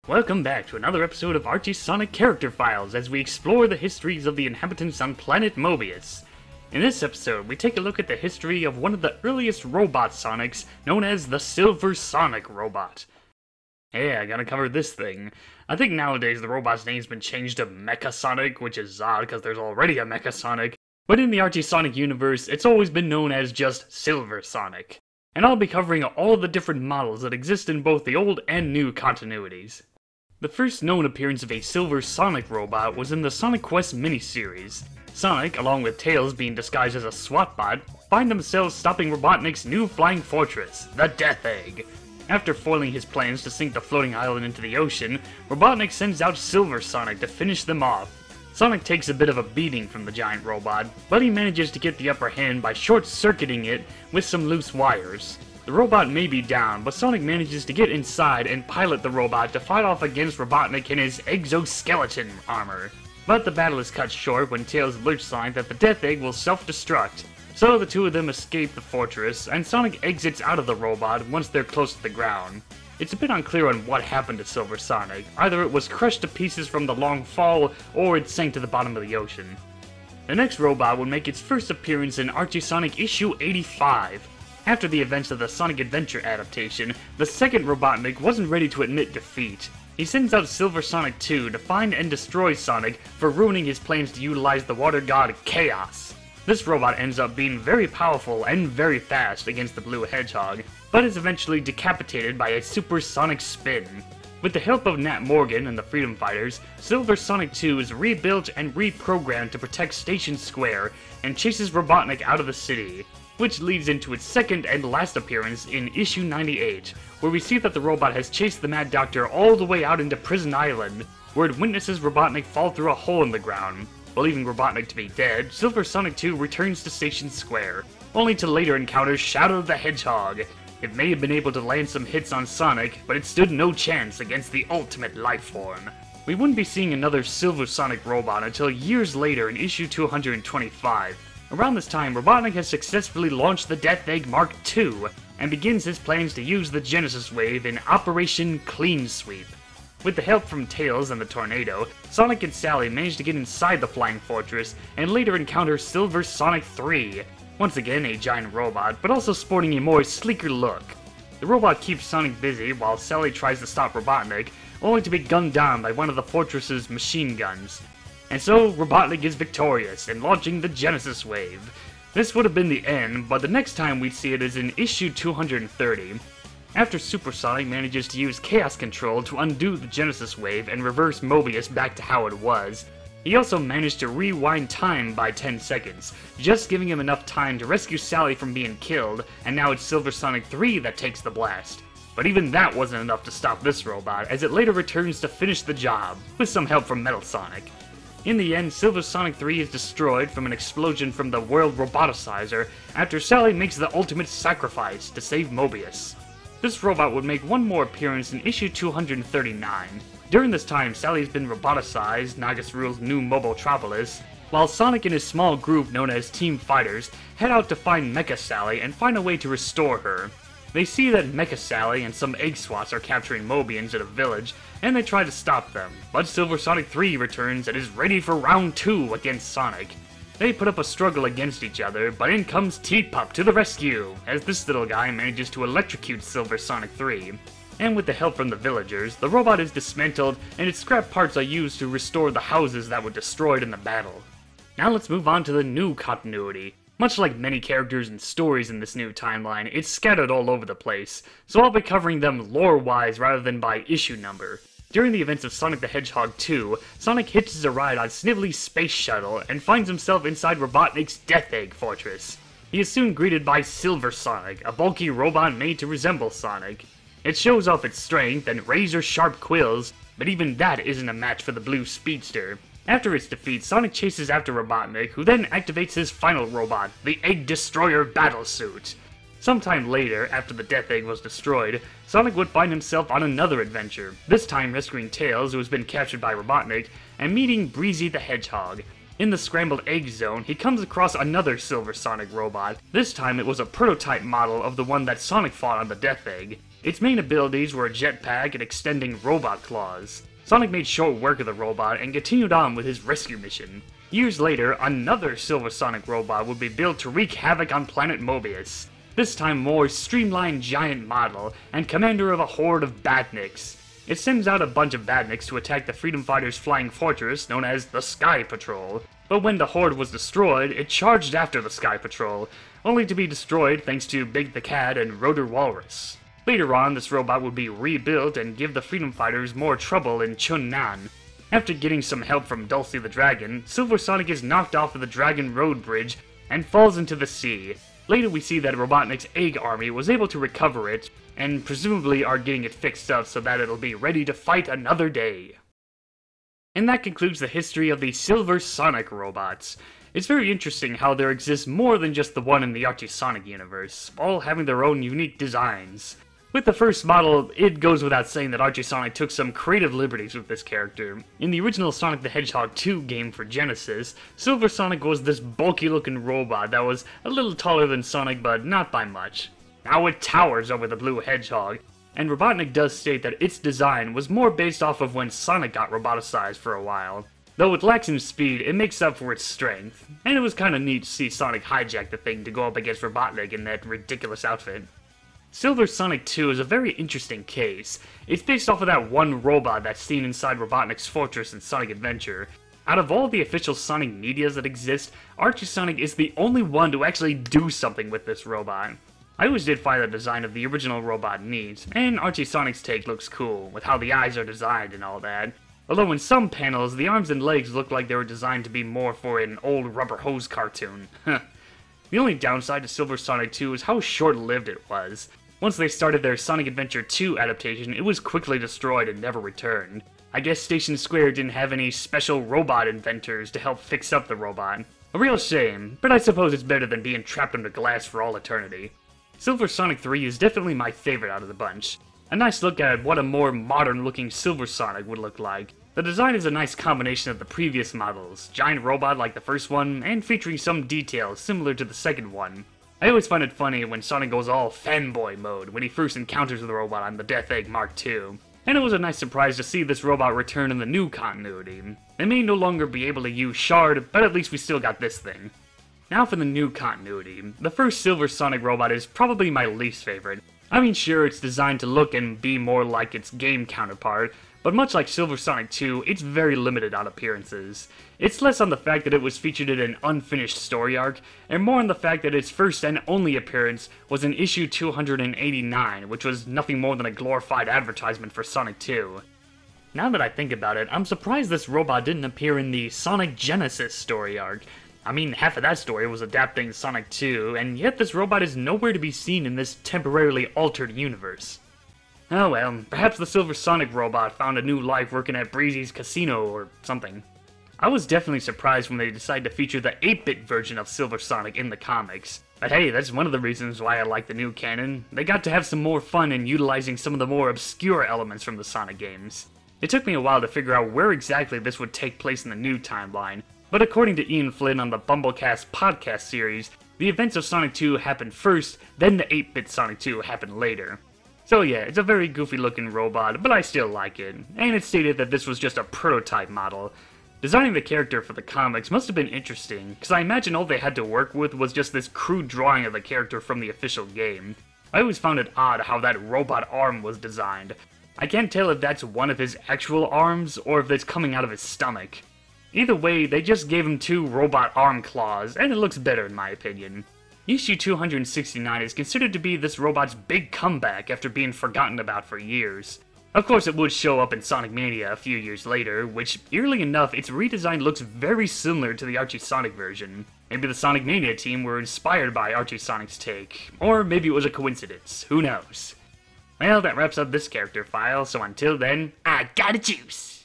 Welcome back to another episode of Archie Sonic Character Files as we explore the histories of the inhabitants on planet Mobius. In this episode, we take a look at the history of one of the earliest robot Sonics, known as the Silver Sonic robot. Yeah, I gotta cover this thing. I think nowadays the robot's name's been changed to Mecha Sonic, which is odd because there's already a Mecha Sonic, but in the Archie Sonic universe, it's always been known as just Silver Sonic. And I'll be covering all the different models that exist in both the old and new continuities. The first known appearance of a Silver Sonic robot was in the Sonic Quest miniseries. Sonic, along with Tails being disguised as a SWAT bot, find themselves stopping Robotnik's new flying fortress, the Death Egg. After foiling his plans to sink the floating island into the ocean, Robotnik sends out Silver Sonic to finish them off. Sonic takes a bit of a beating from the giant robot, but he manages to get the upper hand by short-circuiting it with some loose wires. The robot may be down, but Sonic manages to get inside and pilot the robot to fight off against Robotnik in his exoskeleton armor. But the battle is cut short when Tails alerts Sonic that the Death Egg will self-destruct. So the two of them escape the fortress, and Sonic exits out of the robot once they're close to the ground. It's a bit unclear on what happened to Silver Sonic. Either it was crushed to pieces from the long fall, or it sank to the bottom of the ocean. The next robot would make its first appearance in Archie Sonic issue 85. After the events of the Sonic Adventure adaptation, the second Robotnik wasn't ready to admit defeat. He sends out Silver Sonic 2 to find and destroy Sonic for ruining his plans to utilize the water god Chaos. This robot ends up being very powerful and very fast against the blue hedgehog, but is eventually decapitated by a supersonic spin. With the help of Nat Morgan and the Freedom Fighters, Silver Sonic 2 is rebuilt and reprogrammed to protect Station Square and chases Robotnik out of the city, which leads into its second and last appearance in issue 98, where we see that the robot has chased the Mad Doctor all the way out into Prison Island, where it witnesses Robotnik fall through a hole in the ground. Believing Robotnik to be dead, Silver Sonic 2 returns to Station Square, only to later encounter Shadow the Hedgehog. It may have been able to land some hits on Sonic, but it stood no chance against the ultimate life form. We wouldn't be seeing another Silver Sonic robot until years later in issue 225. Around this time, Robotnik has successfully launched the Death Egg Mark II, and begins his plans to use the Genesis Wave in Operation Clean Sweep. With the help from Tails and the Tornado, Sonic and Sally manage to get inside the Flying Fortress, and later encounter Silver Sonic 3, once again a giant robot, but also sporting a more sleeker look. The robot keeps Sonic busy while Sally tries to stop Robotnik, only to be gunned down by one of the fortress's machine guns. And so, Robotnik is victorious in launching the Genesis Wave. This would have been the end, but the next time we'd see it is in issue 230. After Super Sonic manages to use Chaos Control to undo the Genesis Wave and reverse Mobius back to how it was, he also managed to rewind time by 10 seconds, just giving him enough time to rescue Sally from being killed, and now it's Silver Sonic 3 that takes the blast. But even that wasn't enough to stop this robot, as it later returns to finish the job, with some help from Metal Sonic. In the end, Silver Sonic 3 is destroyed from an explosion from the World Roboticizer after Sally makes the ultimate sacrifice to save Mobius. This robot would make one more appearance in issue 239. During this time, Sally has been roboticized, Nagas rules New Mobotropolis, while Sonic and his small group known as Team Fighters head out to find Mecha Sally and find a way to restore her. They see that Mecha Sally and some egg swats are capturing Mobians at a village, and they try to stop them, but Silver Sonic 3 returns and is ready for round 2 against Sonic. They put up a struggle against each other, but in comes T-Pup to the rescue, as this little guy manages to electrocute Silver Sonic 3. And with the help from the villagers, the robot is dismantled, and its scrap parts are used to restore the houses that were destroyed in the battle. Now let's move on to the new continuity. Much like many characters and stories in this new timeline, it's scattered all over the place, so I'll be covering them lore-wise rather than by issue number. During the events of Sonic the Hedgehog 2, Sonic hitches a ride on Snively's space shuttle and finds himself inside Robotnik's Death Egg Fortress. He is soon greeted by Silver Sonic, a bulky robot made to resemble Sonic. It shows off its strength and razor-sharp quills, but even that isn't a match for the blue speedster. After its defeat, Sonic chases after Robotnik, who then activates his final robot, the Egg Destroyer Battlesuit. Sometime later, after the Death Egg was destroyed, Sonic would find himself on another adventure, this time rescuing Tails, who has been captured by Robotnik, and meeting Breezy the Hedgehog. In the Scrambled Egg Zone, he comes across another Silver Sonic robot. This time it was a prototype model of the one that Sonic fought on the Death Egg. Its main abilities were a jetpack and extending robot claws. Sonic made short work of the robot and continued on with his rescue mission. Years later, another Silver Sonic robot would be built to wreak havoc on planet Mobius. This time more streamlined giant model, and commander of a horde of badniks. It sends out a bunch of badniks to attack the Freedom Fighters' flying fortress known as the Sky Patrol. But when the horde was destroyed, it charged after the Sky Patrol, only to be destroyed thanks to Big the Cat and Rotor Walrus. Later on, this robot would be rebuilt and give the Freedom Fighters more trouble in Chunnan. After getting some help from Dulcie the Dragon, Silver Sonic is knocked off of the Dragon Road Bridge and falls into the sea. Later we see that Robotnik's egg army was able to recover it, and presumably are getting it fixed up so that it'll be ready to fight another day. And that concludes the history of the Silver Sonic robots. It's very interesting how there exists more than just the one in the Archie Sonic universe, all having their own unique designs. With the first model, it goes without saying that Archie Sonic took some creative liberties with this character. In the original Sonic the Hedgehog 2 game for Genesis, Silver Sonic was this bulky looking robot that was a little taller than Sonic, but not by much. Now it towers over the blue hedgehog, and Robotnik does state that its design was more based off of when Sonic got roboticized for a while. Though it lacks in speed, it makes up for its strength, and it was kinda neat to see Sonic hijack the thing to go up against Robotnik in that ridiculous outfit. Silver Sonic 2 is a very interesting case. It's based off of that one robot that's seen inside Robotnik's fortress in Sonic Adventure. Out of all the official Sonic medias that exist, Archie Sonic is the only one to actually do something with this robot. I always did find the design of the original robot neat, and Archie Sonic's take looks cool, with how the eyes are designed and all that. Although in some panels, the arms and legs look like they were designed to be more for an old rubber hose cartoon. The only downside to Silver Sonic 2 is how short-lived it was. Once they started their Sonic Adventure 2 adaptation, it was quickly destroyed and never returned. I guess Station Square didn't have any special robot inventors to help fix up the robot. A real shame, but I suppose it's better than being trapped under glass for all eternity. Silver Sonic 3 is definitely my favorite out of the bunch. A nice look at what a more modern-looking Silver Sonic would look like. The design is a nice combination of the previous models, giant robot like the first one, and featuring some details similar to the second one. I always find it funny when Sonic goes all fanboy mode when he first encounters the robot on the Death Egg Mark II. And it was a nice surprise to see this robot return in the new continuity. They may no longer be able to use Shard, but at least we still got this thing. Now for the new continuity. The first Silver Sonic robot is probably my least favorite. I mean, sure, it's designed to look and be more like its game counterpart, but much like Silver Sonic 2, it's very limited on appearances. It's less on the fact that it was featured in an unfinished story arc, and more on the fact that its first and only appearance was in issue 289, which was nothing more than a glorified advertisement for Sonic 2. Now that I think about it, I'm surprised this robot didn't appear in the Sonic Genesis story arc. I mean, half of that story was adapting Sonic 2, and yet this robot is nowhere to be seen in this temporarily altered universe. Oh well, perhaps the Silver Sonic robot found a new life working at Breezy's Casino or something. I was definitely surprised when they decided to feature the 8-bit version of Silver Sonic in the comics. But hey, that's one of the reasons why I like the new canon. They got to have some more fun in utilizing some of the more obscure elements from the Sonic games. It took me a while to figure out where exactly this would take place in the new timeline, but according to Ian Flynn on the Bumblecast podcast series, the events of Sonic 2 happened first, then the 8-bit Sonic 2 happened later. So yeah, it's a very goofy looking robot, but I still like it, and it's stated that this was just a prototype model. Designing the character for the comics must have been interesting, because I imagine all they had to work with was just this crude drawing of the character from the official game. I always found it odd how that robot arm was designed. I can't tell if that's one of his actual arms, or if it's coming out of his stomach. Either way, they just gave him 2 robot arm claws, and it looks better in my opinion. Issue 269 is considered to be this robot's big comeback after being forgotten about for years. Of course it would show up in Sonic Mania a few years later, which, eerily enough, its redesign looks very similar to the Archie Sonic version. Maybe the Sonic Mania team were inspired by Archie Sonic's take, or maybe it was a coincidence, who knows. Well, that wraps up this character file, so until then, I gotta juice!